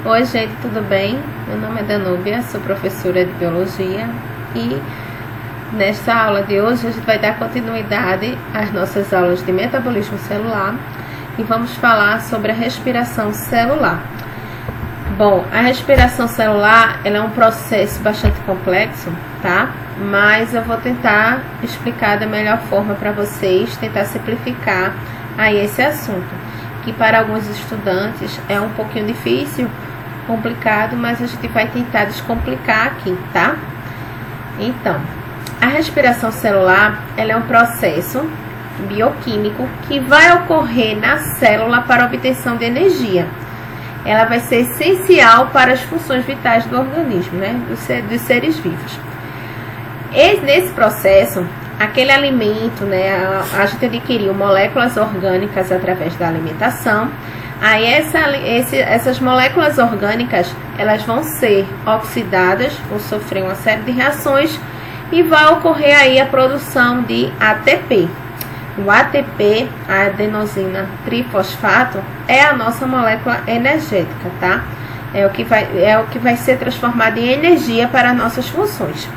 Oi gente, tudo bem? Meu nome é Danúbia, sou professora de Biologia e nesta aula de hoje a gente vai dar continuidade às nossas aulas de metabolismo celular e vamos falar sobre a respiração celular. Bom, a respiração celular ela é um processo bastante complexo, tá? Mas eu vou tentar explicar da melhor forma para vocês, tentar simplificar aí esse assunto, que para alguns estudantes é um pouquinho difícil, complicado, mas a gente vai tentar descomplicar aqui, tá? Então, a respiração celular, ela é um processo bioquímico que vai ocorrer na célula para obtenção de energia. Ela vai ser essencial para as funções vitais do organismo, né? Dos seres vivos. E nesse processo, aquele alimento, né? A gente adquiriu moléculas orgânicas através da alimentação. Aí essas moléculas orgânicas, elas vão ser oxidadas, vão sofrer uma série de reações e vai ocorrer aí a produção de ATP. O ATP, a adenosina trifosfato, é a nossa molécula energética, tá? É o que vai ser transformado em energia para as nossas funções,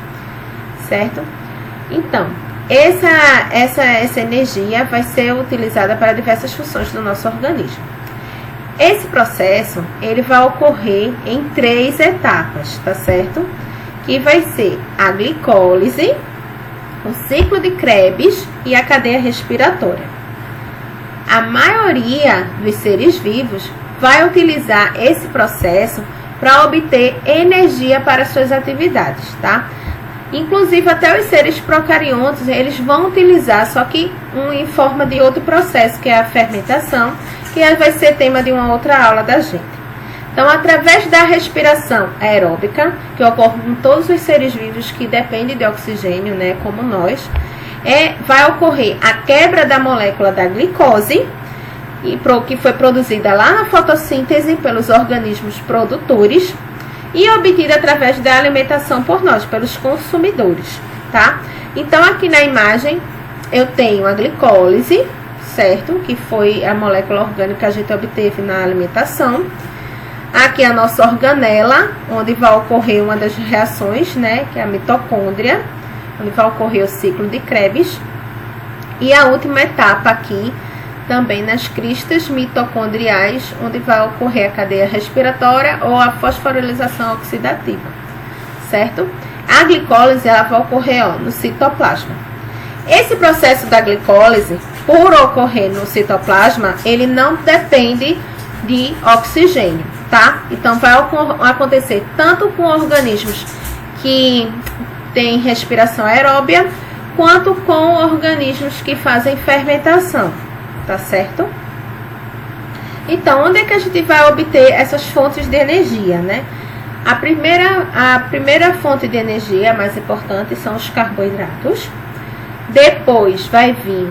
certo? Então, essa energia vai ser utilizada para diversas funções do nosso organismo. Esse processo, ele vai ocorrer em 3 etapas, tá certo? Que vai ser a glicólise, o ciclo de Krebs e a cadeia respiratória. A maioria dos seres vivos vai utilizar esse processo para obter energia para suas atividades, tá? Inclusive até os seres procariontes, eles vão utilizar, só que em forma de outro processo, que é a fermentação, que vai ser tema de uma outra aula da gente. Então, através da respiração aeróbica, que ocorre com todos os seres vivos que dependem de oxigênio, né, como nós, vai ocorrer a quebra da molécula da glicose, que foi produzida lá na fotossíntese pelos organismos produtores e obtida através da alimentação por nós, pelos consumidores, tá? Então, aqui na imagem, eu tenho a glicólise, certo? Que foi a molécula orgânica que a gente obteve na alimentação. Aqui a nossa organela, onde vai ocorrer uma das reações, né? Que é a mitocôndria, onde vai ocorrer o ciclo de Krebs. E a última etapa aqui, também nas cristas mitocondriais, onde vai ocorrer a cadeia respiratória ou a fosforilização oxidativa, certo? A glicólise, ela vai ocorrer no citoplasma. Esse processo da glicólise, por ocorrer no citoplasma, ele não depende de oxigênio, tá? Então, vai acontecer tanto com organismos que têm respiração aeróbia, quanto com organismos que fazem fermentação, tá certo? Então, onde é que a gente vai obter essas fontes de energia, né? A primeira fonte de energia mais importante são os carboidratos. Depois vai vir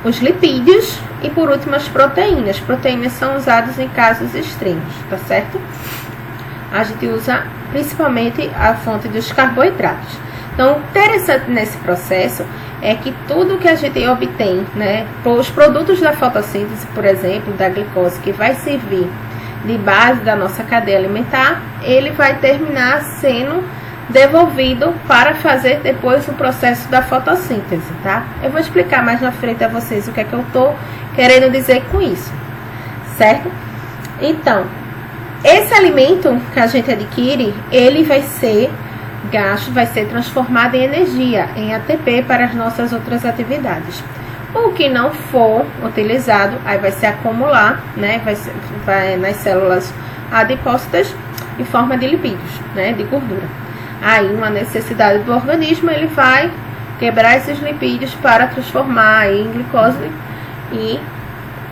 os lipídios e por último as proteínas. Proteínas são usadas em casos extremos, tá certo? A gente usa principalmente a fonte dos carboidratos. Então, o interessante nesse processo é que tudo que a gente obtém, né, os produtos da fotossíntese, por exemplo, da glicose, que vai servir de base da nossa cadeia alimentar, ele vai terminar sendo devolvido para fazer depois o processo da fotossíntese, tá? Eu vou explicar mais na frente a vocês o que é que eu tô querendo dizer com isso, certo? Então, esse alimento que a gente adquire, ele vai ser gasto, vai ser transformado em energia, em ATP para as nossas outras atividades. O que não for utilizado, aí vai se acumular, né? Vai nas células adipócitas em forma de lipídios, né? De gordura. Aí, uma necessidade do organismo, ele vai quebrar esses lipídios para transformar em glicose e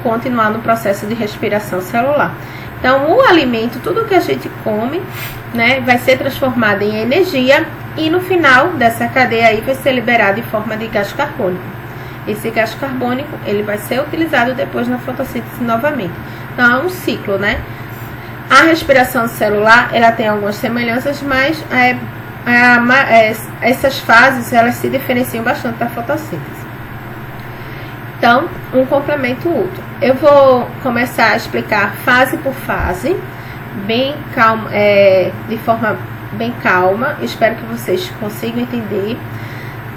continuar no processo de respiração celular. Então, o alimento, tudo que a gente come, né, vai ser transformado em energia e no final dessa cadeia aí vai ser liberado em forma de gás carbônico. Esse gás carbônico, ele vai ser utilizado depois na fotossíntese novamente. Então, é um ciclo, né? A respiração celular, ela tem algumas semelhanças, mas essas fases, elas se diferenciam bastante da fotossíntese. Então, um complementa o outro. Eu vou começar a explicar fase por fase, bem calma, de forma bem calma. Espero que vocês consigam entender,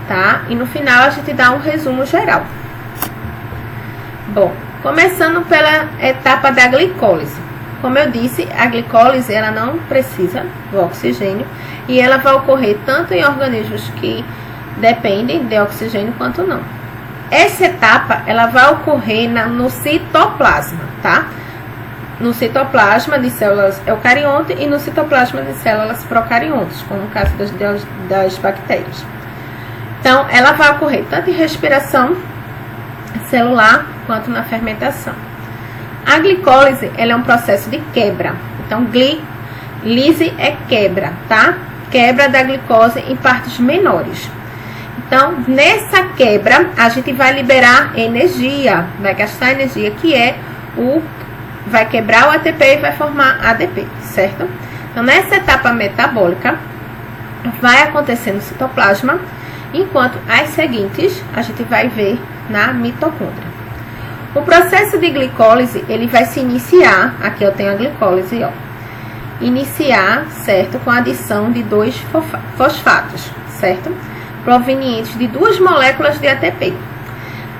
tá? E no final a gente dá um resumo geral. Bom, começando pela etapa da glicólise. Como eu disse, a glicólise ela não precisa do oxigênio e ela vai ocorrer tanto em organismos que dependem de oxigênio quanto não. Essa etapa ela vai ocorrer no citoplasma, tá? No citoplasma de células eucariontes e no citoplasma de células procariontes, como no caso das bactérias. Então, ela vai ocorrer tanto em respiração celular quanto na fermentação. A glicólise ela é um processo de quebra. Então, lise é quebra, tá? Quebra da glicose em partes menores. Então, nessa quebra, a gente vai liberar energia, vai gastar energia, que é vai quebrar o ATP e vai formar ADP, certo? Então, nessa etapa metabólica, vai acontecer no citoplasma, enquanto as seguintes a gente vai ver na mitocôndria. O processo de glicólise, ele vai se iniciar, aqui eu tenho a glicólise, ó, iniciar, certo, com a adição de 2 fosfatos, certo? Provenientes de 2 moléculas de ATP.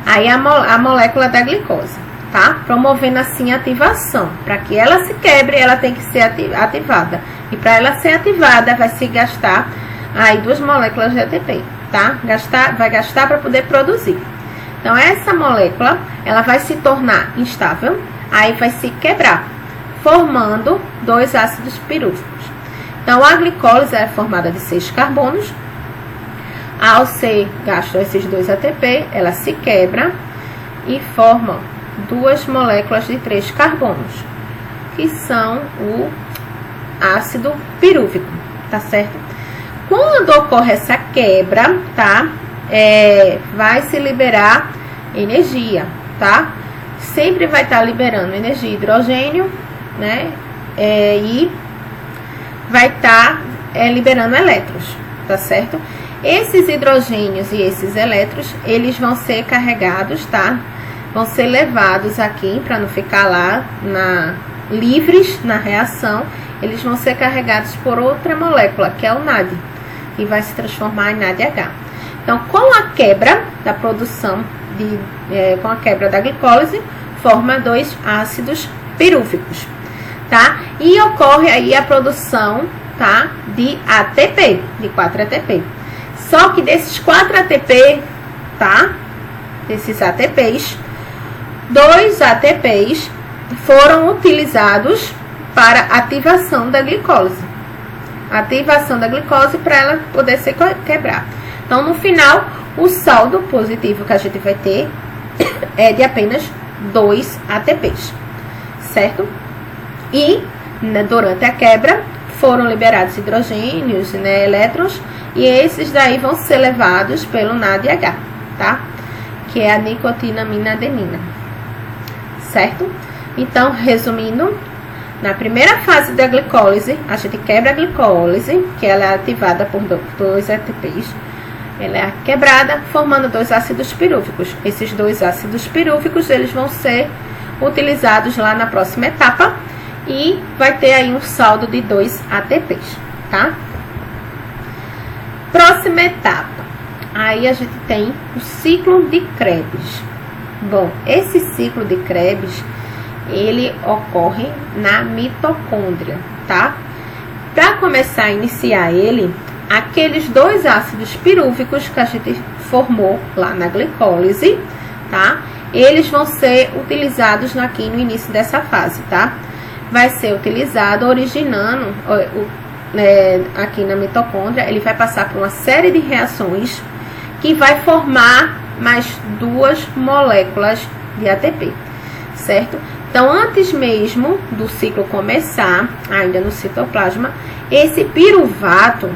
Aí a molécula da glicose, tá? Promovendo assim a ativação. Para que ela se quebre, ela tem que ser ativada. E para ela ser ativada, vai se gastar aí 2 moléculas de ATP, tá? Vai gastar para poder produzir. Então, essa molécula, ela vai se tornar instável, aí vai se quebrar, formando 2 ácidos pirúvicos. Então, a glicólise é formada de 6 carbonos. Ao ser gasto esses 2 ATP, ela se quebra e forma 2 moléculas de 3 carbonos, que são o ácido pirúvico, tá certo? Quando ocorre essa quebra, tá? Vai se liberar energia, tá? Sempre vai estar liberando energia, hidrogênio, né? E vai estar liberando elétrons, tá certo? Esses hidrogênios e esses elétrons, eles vão ser carregados, tá? Vão ser levados aqui, para não ficar lá livres na reação, eles vão ser carregados por outra molécula, que é o NAD, que vai se transformar em NADH. Então, com a quebra da produção, com a quebra da glicólise, forma 2 ácidos pirúvicos, tá? E ocorre aí a produção, tá? De ATP, de 4 ATP. Só que desses 4 ATP, tá? Desses ATPs, 2 ATPs foram utilizados para ativação da glicose. Ativação da glicose para ela poder se quebrar. Então, no final, o saldo positivo que a gente vai ter é de apenas 2 ATPs, certo? E, durante a quebra, foram liberados hidrogênios, né, elétrons, e esses daí vão ser levados pelo NADH, tá? Que é a nicotinamina adenina, certo? Então, resumindo, na primeira fase da glicólise, a gente quebra a glicólise, que ela é ativada por 2 ATPs. Ela é quebrada, formando 2 ácidos pirúvicos. Esses 2 ácidos pirúvicos, eles vão ser utilizados lá na próxima etapa e vai ter aí um saldo de 2 ATPs, tá? Próxima etapa. Aí a gente tem o ciclo de Krebs. Bom, esse ciclo de Krebs, ele ocorre na mitocôndria, tá? Para começar a iniciar ele, aqueles 2 ácidos pirúvicos que a gente formou lá na glicólise, tá? Eles vão ser utilizados aqui no início dessa fase, tá? Vai ser utilizado originando aqui na mitocôndria, ele vai passar por uma série de reações que vai formar mais 2 moléculas de ATP, certo? Então, antes mesmo do ciclo começar, ainda no citoplasma, esse piruvato,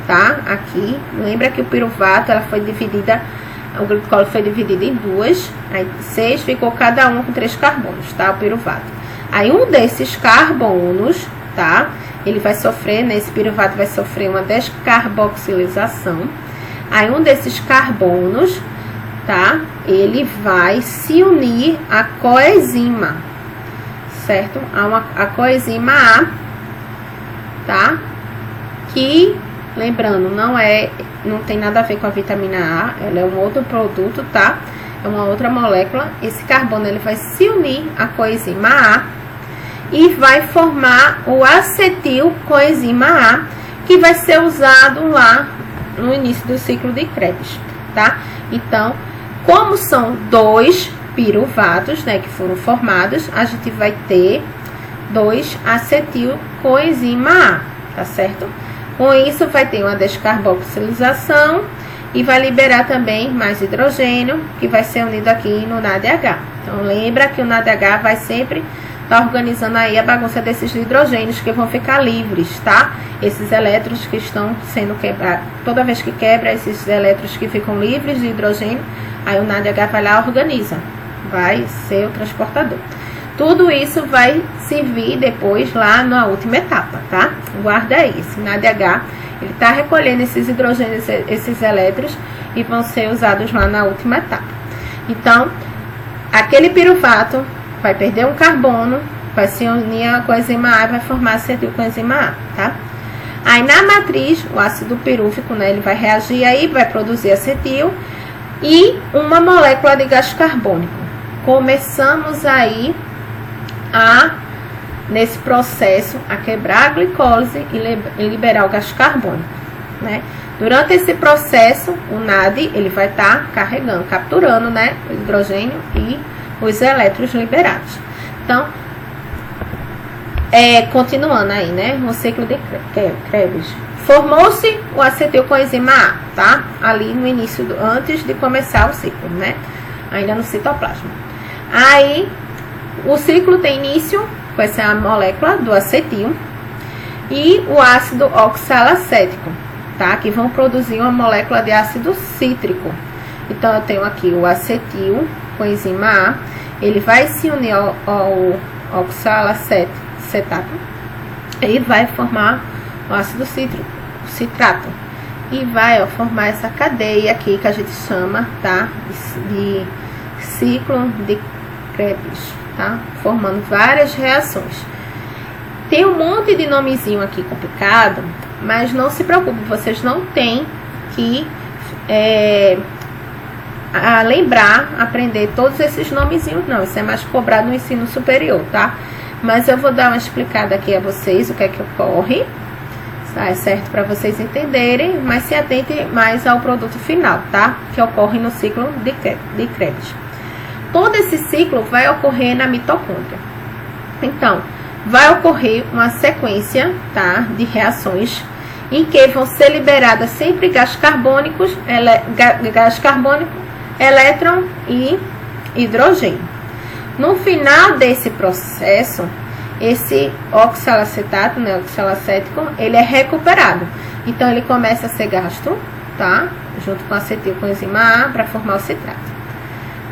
tá? Aqui, lembra que o piruvato, ela foi dividida, o glicólise foi dividido em 2, aí 6 ficou cada um com 3 carbonos, tá? O piruvato. Aí, um desses carbonos, tá? Ele vai sofrer, né? Esse piruvato vai sofrer uma descarboxilização. Aí, um desses carbonos tá? Ele vai se unir à coenzima, certo? A coenzima A, tá? Que, lembrando, não tem nada a ver com a vitamina A, ela é um outro produto, tá? É uma outra molécula. Esse carbono ele vai se unir à coenzima A e vai formar o acetil coenzima A, que vai ser usado lá no início do ciclo de Krebs, tá? Então, como são dois piruvatos, né, que foram formados, a gente vai ter 2 acetil coenzima A, tá certo? Com isso, vai ter uma descarboxilização e vai liberar também mais hidrogênio, que vai ser unido aqui no NADH. Então, lembra que o NADH vai sempre estar organizando aí a bagunça desses hidrogênios que vão ficar livres, tá? Esses elétrons que estão sendo quebrados. Toda vez que quebra esses elétrons que ficam livres de hidrogênio, aí o NADH vai lá e organiza. Vai ser o transportador. Tudo isso vai servir depois lá na última etapa, tá? Guarda aí, esse NADH, ele tá recolhendo esses hidrogênios, esses elétrons, e vão ser usados lá na última etapa. Então, aquele piruvato vai perder um carbono, vai se unir à coenzima A e vai formar acetil coenzima A, tá? Aí, na matriz, o ácido pirúvico, né, ele vai reagir aí, vai produzir acetil e uma molécula de gás carbônico. Começamos aí nesse processo, a quebrar a glicólise e liberar o gás carbônico, né? Durante esse processo, o NAD, ele vai estar carregando, capturando, né, o hidrogênio e os elétrons liberados. Então, continuando aí, né, o ciclo de Krebs. Formou-se o acetil coenzima A, tá? Ali no início, antes de começar o ciclo, né? Ainda no citoplasma. Aí, o ciclo tem início com essa molécula do acetil e o ácido oxalacético, tá? Que vão produzir uma molécula de ácido cítrico. Então, eu tenho aqui o acetil coenzima A, ele vai se unir ao oxalacetato e vai formar o ácido citrato. E vai formar essa cadeia aqui que a gente chama, tá? De ciclo de Krebs, tá? Formando várias reações. Tem um monte de nomezinho aqui complicado, mas não se preocupe, vocês não têm que lembrar, aprender todos esses nomezinhos, não. Isso é mais cobrado no ensino superior, tá? Mas eu vou dar uma explicada aqui a vocês o que é que ocorre, tá? É certo para vocês entenderem, mas se atentem mais ao produto final, tá? Que ocorre no ciclo de Krebs. Todo esse ciclo vai ocorrer na mitocôndria. Então, vai ocorrer uma sequência, tá, de reações em que vão ser liberadas sempre gás carbônico, elétron e hidrogênio. No final desse processo, esse oxalacetato, né, oxalacético, ele é recuperado. Então, ele começa a ser gasto, tá, junto com acetil coenzima A para formar o citrato.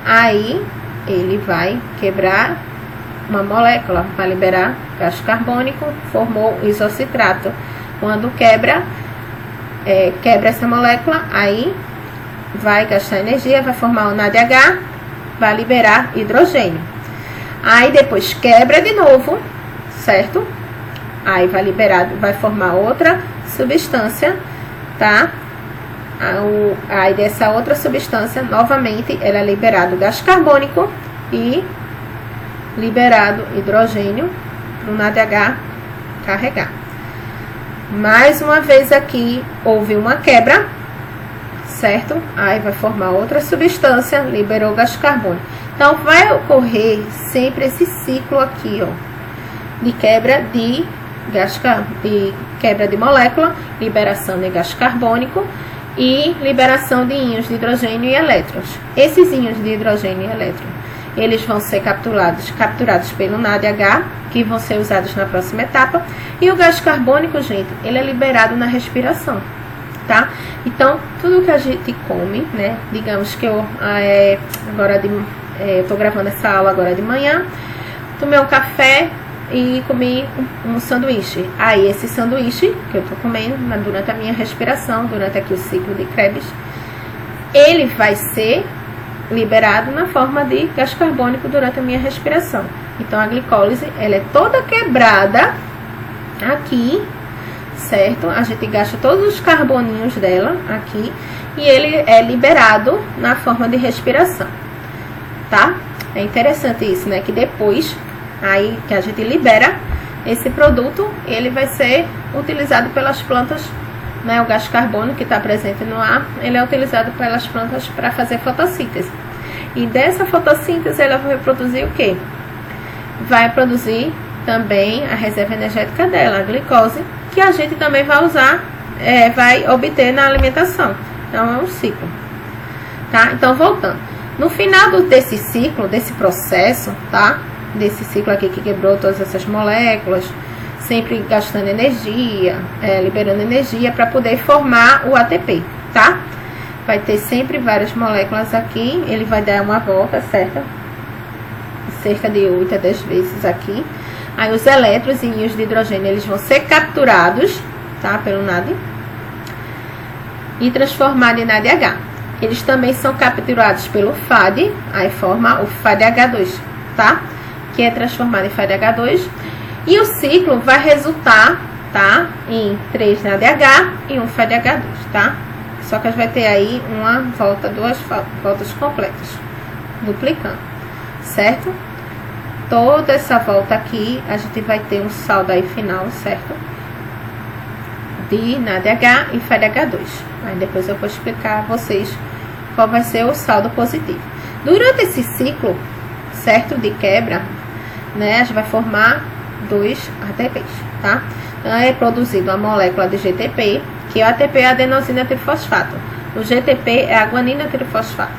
Aí, ele vai quebrar uma molécula, vai liberar gás carbônico, formou isocitrato. Quando quebra essa molécula, aí vai gastar energia, vai formar o NADH, vai liberar hidrogênio. Aí depois quebra de novo, certo? Aí vai formar outra substância, tá? Aí dessa outra substância, novamente, ela é liberado gás carbônico e liberado hidrogênio para o NADH carregar. Mais uma vez aqui, houve uma quebra, certo? Aí vai formar outra substância, liberou gás carbônico. Então, vai ocorrer sempre esse ciclo aqui, ó, de quebra de quebra de molécula, liberação de gás carbônico e liberação de íons de hidrogênio e elétrons. Esses íons de hidrogênio e elétrons, eles vão ser capturados pelo NADH, que vão ser usados na próxima etapa. E o gás carbônico, gente, ele é liberado na respiração, tá? Então, tudo que a gente come, né? Digamos que eu tô gravando essa aula agora de manhã, tomei um café e comi um sanduíche. Aí, esse sanduíche que eu tô comendo durante a minha respiração, durante aqui o ciclo de Krebs, ele vai ser liberado na forma de gás carbônico durante a minha respiração. Então a glicólise, ela é toda quebrada aqui, certo? A gente gasta todos os carboninhos dela aqui e ele é liberado na forma de respiração, tá? É interessante isso, né? Que depois, aí que a gente libera esse produto, ele vai ser utilizado pelas plantas, né? O gás carbônico que está presente no ar, ele é utilizado pelas plantas para fazer fotossíntese. E dessa fotossíntese, ela vai produzir o quê? Vai produzir também a reserva energética dela, a glicose, que a gente também vai usar, vai obter na alimentação. Então, é um ciclo, tá? Então, voltando. No final desse ciclo, desse processo, tá? Desse ciclo aqui que quebrou todas essas moléculas, sempre gastando energia, liberando energia para poder formar o ATP, tá? Vai ter sempre várias moléculas aqui, ele vai dar uma volta, certo? Cerca de 8 a 10 vezes aqui. Aí os elétrons e íons de hidrogênio, eles vão ser capturados, tá? Pelo NAD e transformados em NADH. Eles também são capturados pelo FAD, aí forma o FADH2, tá? Que é transformado em FADH2. E o ciclo vai resultar, tá? Em 3 NADH e um FADH2, tá? Só que a gente vai ter aí uma volta, 2 voltas completas, duplicando, certo? Toda essa volta aqui, a gente vai ter um saldo aí final, certo? De NADH e FADH2. Aí depois eu vou explicar a vocês qual vai ser o saldo positivo. Durante esse ciclo, certo? De quebra, né? A gente vai formar 2 ATPs, tá? Então, é produzido a molécula de GTP, que é o ATP é adenosina trifosfato. O GTP é a guanina trifosfato.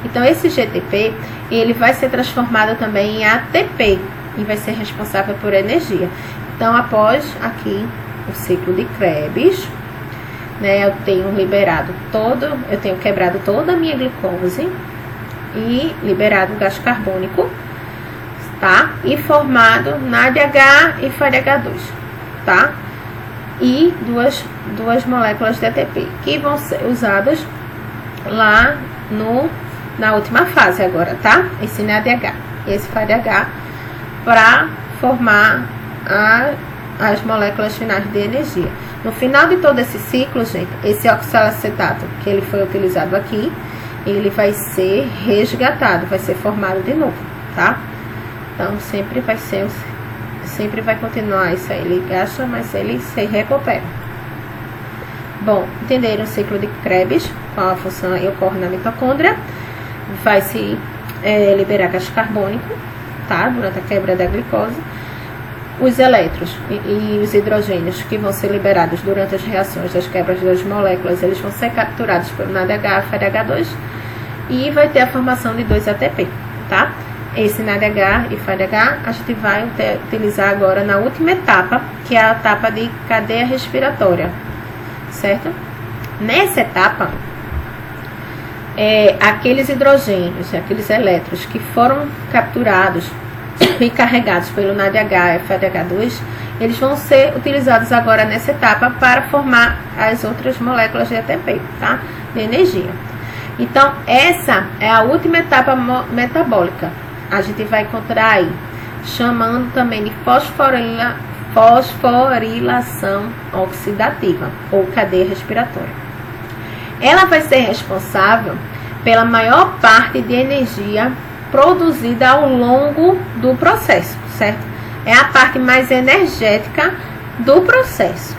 Então, esse GTP, ele vai ser transformado também em ATP e vai ser responsável por energia. Então, após aqui o ciclo de Krebs, né, eu tenho quebrado toda a minha glicose e liberado o gás carbônico, tá? E formado NADH e FADH2, tá? E duas moléculas de ATP que vão ser usadas lá na última fase agora, tá? Esse NADH e esse FADH para formar as moléculas finais de energia. No final de todo esse ciclo, gente, esse oxalacetato que ele foi utilizado aqui, ele vai ser resgatado, vai ser formado de novo, tá? Então, sempre vai continuar isso aí. Ele gasta, mas ele se recupera. Bom, entenderam o ciclo de Krebs, qual a função ocorre na mitocôndria. Vai se liberar gás carbônico, tá? Durante a quebra da glicose. Os elétrons e os hidrogênios que vão ser liberados durante as reações das quebras das moléculas, eles vão ser capturados pelo NADH e FADH2 e vai ter a formação de 2 ATP, tá? Esse NADH e FADH a gente vai utilizar agora na última etapa, que é a etapa de cadeia respiratória, certo? Nessa etapa, aqueles hidrogênios, aqueles elétrons que foram capturados e carregados pelo NADH e FADH2, eles vão ser utilizados agora nessa etapa para formar as outras moléculas de ATP, tá? De energia. Então, essa é a última etapa metabólica. A gente vai encontrar aí, chamando também de fosforilação oxidativa, ou cadeia respiratória. Ela vai ser responsável pela maior parte de energia produzida ao longo do processo, certo? É a parte mais energética do processo,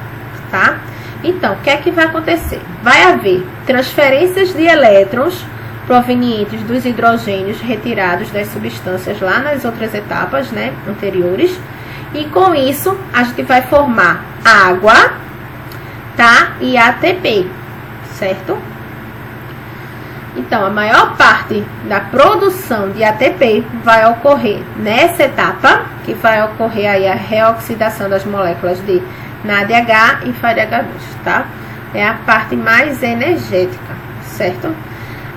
tá? Então, o que é que vai acontecer? Vai haver transferências de elétrons provenientes dos hidrogênios retirados das substâncias lá nas outras etapas, né, anteriores. E com isso, a gente vai formar água, tá? E ATP, certo? Então, a maior parte da produção de ATP vai ocorrer nessa etapa, que vai ocorrer aí a reoxidação das moléculas de NADH e FADH2, tá? É a parte mais energética, certo?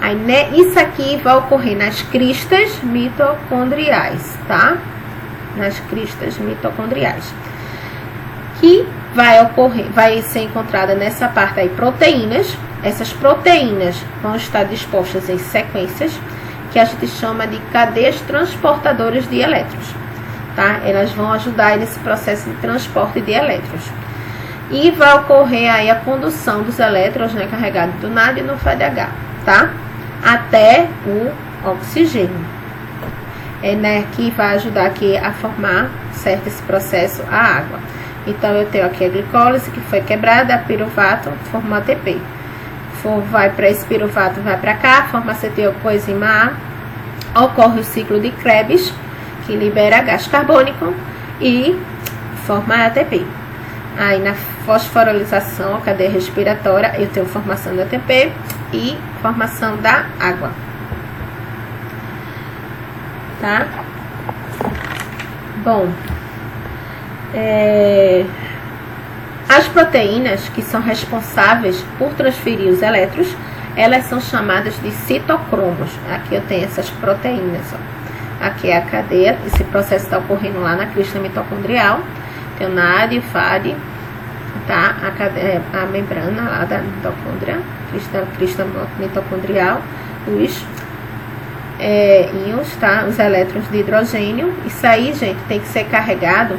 Aí, isso aqui vai ocorrer nas cristas mitocondriais, tá? Nas cristas mitocondriais. Que vai ser encontrada nessa parte aí proteínas. Essas proteínas vão estar dispostas em sequências que a gente chama de cadeias transportadoras de elétrons, tá? Elas vão ajudar nesse processo de transporte de elétrons. E vai ocorrer aí a condução dos elétrons, né, carregados do NAD no FADH, tá? Até o oxigênio. Né, que vai ajudar aqui a formar, certo, esse processo, a água. Então, eu tenho aqui a glicólise que foi quebrada, a piruvato formou ATP. Vai para esse piruvato, vai para cá, forma acetilcoenzima A. Ocorre o ciclo de Krebs, que libera gás carbônico e forma ATP. Aí, na fosforilização, a cadeia respiratória, eu tenho formação da ATP e formação da água. Tá? Bom, as proteínas que são responsáveis por transferir os elétrons, elas são chamadas de citocromos. Aqui eu tenho essas proteínas, ó. Aqui é a cadeia, esse processo está ocorrendo lá na crista mitocondrial. Tem o NAD, o FAD, tá? A membrana lá da mitocôndria, crista mitocondrial, os íons, tá? Os elétrons de hidrogênio. Isso aí, gente, tem que ser carregado,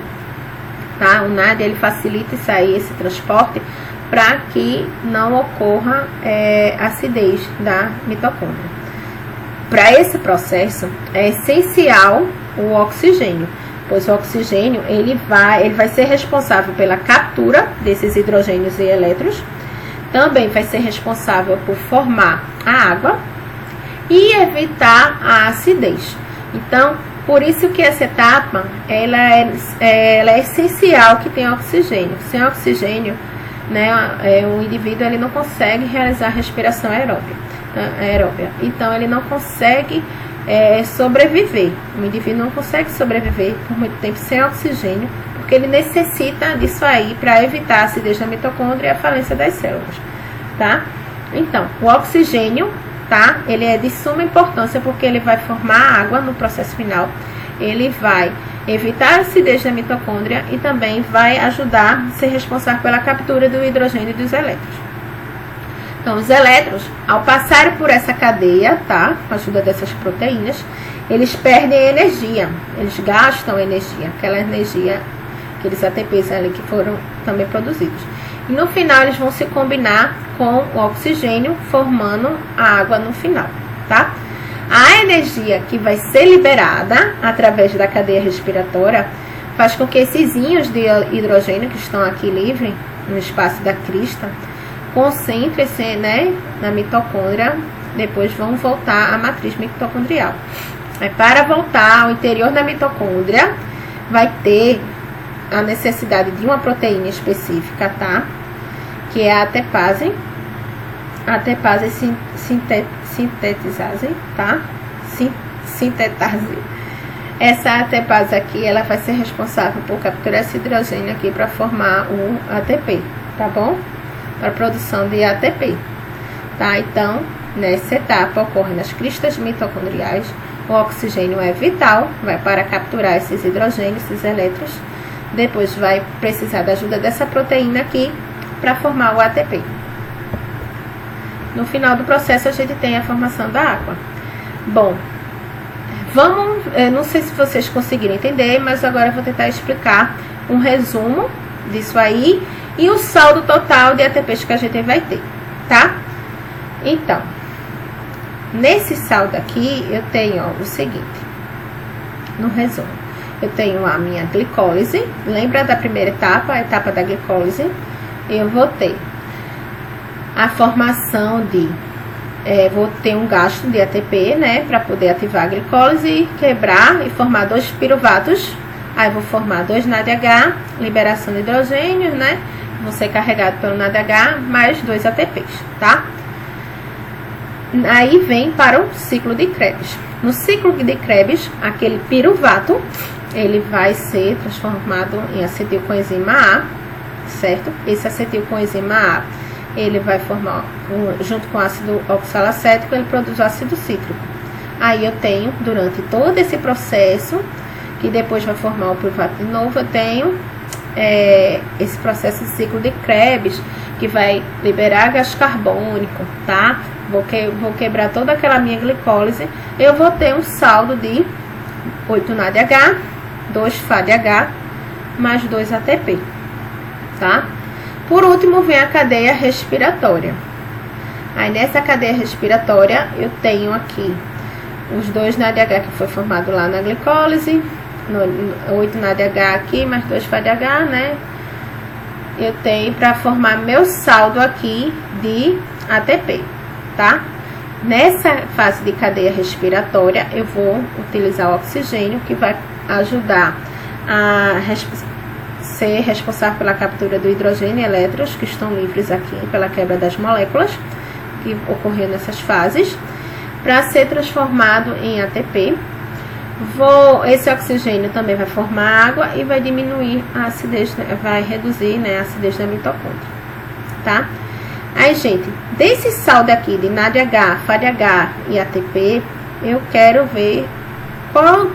tá? O NAD, ele facilita isso aí, esse transporte, para que não ocorra acidez da mitocôndria. Para esse processo, é essencial o oxigênio, pois o oxigênio ele vai ser responsável pela captura desses hidrogênios e elétrons, também vai ser responsável por formar a água e evitar a acidez. Então, por isso que essa etapa ela é essencial que tenha oxigênio. Sem oxigênio, né, o indivíduo ele não consegue realizar a respiração aeróbia. Então, ele não consegue sobreviver. O indivíduo não consegue sobreviver por muito tempo sem oxigênio, porque ele necessita disso aí para evitar a acidez da mitocôndria e a falência das células, tá? Então, o oxigênio, tá? Ele é de suma importância porque ele vai formar água no processo final, ele vai evitar a acidez da mitocôndria e também vai ajudar a ser responsável pela captura do hidrogênio e dos elétrons. Então, os elétrons, ao passarem por essa cadeia, tá? Com a ajuda dessas proteínas, eles perdem energia, eles gastam energia, aquela energia, aqueles ATPs ali que foram também produzidos. E no final, eles vão se combinar com o oxigênio, formando a água no final, tá? A energia que vai ser liberada através da cadeia respiratória faz com que esses íons de hidrogênio que estão aqui livres no espaço da crista concentrem-se, né, na mitocôndria, depois vão voltar à matriz mitocondrial. Aí, para voltar ao interior da mitocôndria, vai ter a necessidade de uma proteína específica, tá? Que é a ATPase. A ATPase sintetase, tá? Sintetase. Essa ATPase aqui, ela vai ser responsável por capturar esse hidrogênio aqui para formar o ATP, tá bom? Para a produção de ATP, tá? Então, nessa etapa ocorre nas cristas mitocondriais, o oxigênio é vital, vai para capturar esses hidrogênios, esses elétrons, depois vai precisar da ajuda dessa proteína aqui para formar o ATP. No final do processo, a gente tem a formação da água. Bom, não sei se vocês conseguiram entender, mas agora eu vou tentar explicar um resumo disso aí e o saldo total de ATPs que a gente vai ter, tá? Então, nesse saldo aqui, eu tenho, ó, o seguinte, no resumo. Eu tenho a minha glicólise, lembra da primeira etapa, a etapa da glicólise? Eu vou ter a formação de, vou ter um gasto de ATP, né, para poder ativar a glicólise, quebrar e formar 2 piruvatos. Aí, vou formar 2 NADH, liberação de hidrogênio, né, vão ser carregados pelo NADH, mais 2 ATPs, tá? Aí, vem para o ciclo de Krebs. No ciclo de Krebs, aquele piruvato, ele vai ser transformado em acetilcoenzima A, certo? Esse acetilcoenzima A, ele vai formar, junto com o ácido oxalacético, ele produz o ácido cítrico. Aí eu tenho, durante todo esse processo, que depois vai formar o piruvato de novo, eu tenho esse processo de ciclo de Krebs, que vai liberar gás carbônico, tá? Vou quebrar toda aquela minha glicólise, eu vou ter um saldo de 8 NADH, 2 FADH, mais 2 ATP, tá? Por último, vem a cadeia respiratória. Aí, nessa cadeia respiratória, eu tenho aqui os 2 NADH que foi formado lá na glicólise, 8 NADH aqui, mais 2 FADH, né? Eu tenho para formar meu saldo aqui de ATP, tá? Nessa fase de cadeia respiratória, eu vou utilizar o oxigênio, que vai ajudar a ser responsável pela captura do hidrogênio e elétrons que estão livres aqui pela quebra das moléculas que ocorreu nessas fases, para ser transformado em ATP. Esse oxigênio também vai formar água e vai diminuir a acidez, vai reduzir, né, a acidez da mitocôndria, tá? Aí, gente, desse saldo aqui de NADH, FADH e ATP, eu quero ver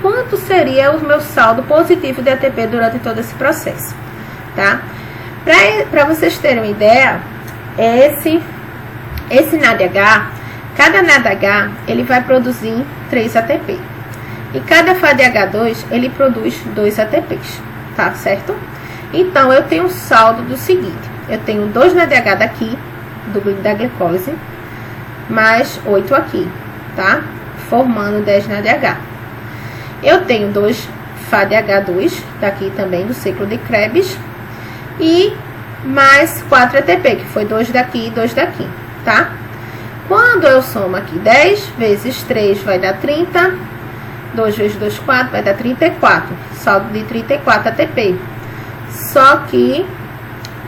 quanto seria o meu saldo positivo de ATP durante todo esse processo, tá? Para vocês terem uma ideia, esse NADH, cada NADH, ele vai produzir 3 ATP. E cada FADH2, ele produz 2 ATPs, tá certo? Então, eu tenho um saldo do seguinte. Eu tenho 2 NADH daqui, da glicólise, mais 8 aqui, tá? Formando 10 NADH. Eu tenho 2 FADH2, daqui também, do ciclo de Krebs. E mais 4 ATP, que foi 2 daqui e 2 daqui, tá? Quando eu somo aqui 10 vezes 3 vai dar 30... 2 vezes 2, 4, vai dar 34. Saldo de 34 ATP. Só que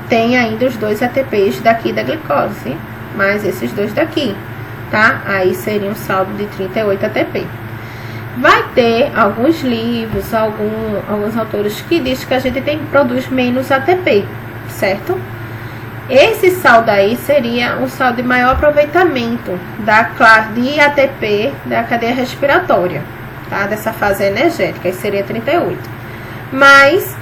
tem ainda os 2 ATPs daqui da glicose, mais esses 2 daqui, tá? Aí seria um saldo de 38 ATP. Vai ter alguns livros, alguns autores que dizem que a gente produz menos ATP, certo? Esse saldo aí seria um saldo de maior aproveitamento da classe de ATP da cadeia respiratória, tá? Dessa fase energética, aí seria 38. Mas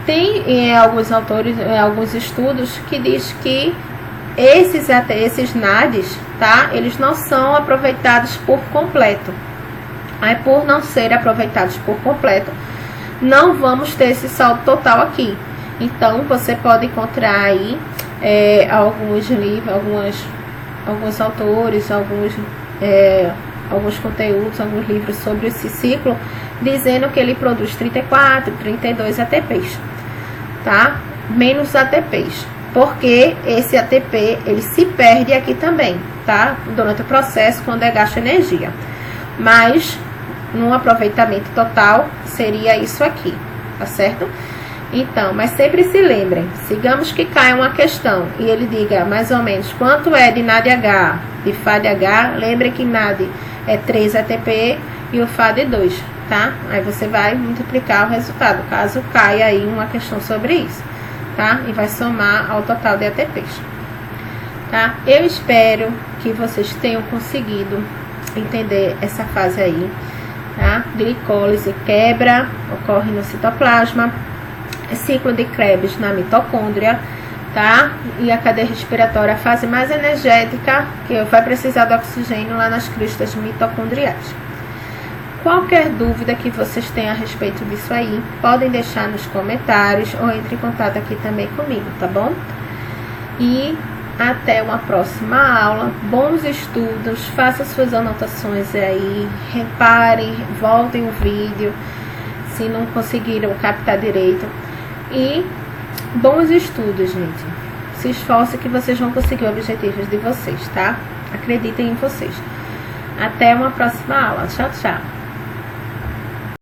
tem alguns autores, alguns estudos que diz que esses NADs, tá? Eles não são aproveitados por completo. Aí, por não serem aproveitados por completo, não vamos ter esse saldo total aqui. Então, você pode encontrar aí alguns livros, alguns autores, alguns conteúdos, alguns livros sobre esse ciclo, dizendo que ele produz 34, 32 ATPs, tá? Menos ATPs, porque esse ATP, ele se perde aqui também, tá? Durante o processo, quando é gasto energia. Mas, num aproveitamento total, seria isso aqui, tá certo? Então, mas sempre se lembrem, digamos que caia uma questão e ele diga mais ou menos quanto é de NADH, de FADH, lembre que NAD é 3 ATP e o FAD 2, tá? Aí você vai multiplicar o resultado, caso caia aí uma questão sobre isso, tá? E vai somar ao total de ATPs, tá? Eu espero que vocês tenham conseguido entender essa fase aí, tá? Glicólise, quebra, ocorre no citoplasma, ciclo de Krebs na mitocôndria, tá? E a cadeia respiratória, a fase mais energética, que vai precisar do oxigênio lá nas cristas mitocondriais. Qualquer dúvida que vocês tenham a respeito disso aí, podem deixar nos comentários ou entre em contato aqui também comigo, tá bom? E até uma próxima aula. Bons estudos, façam suas anotações aí, reparem, voltem o vídeo se não conseguiram captar direito. E bons estudos, gente. Se esforcem que vocês vão conseguir os objetivos de vocês, tá? Acreditem em vocês. Até uma próxima aula. Tchau, tchau.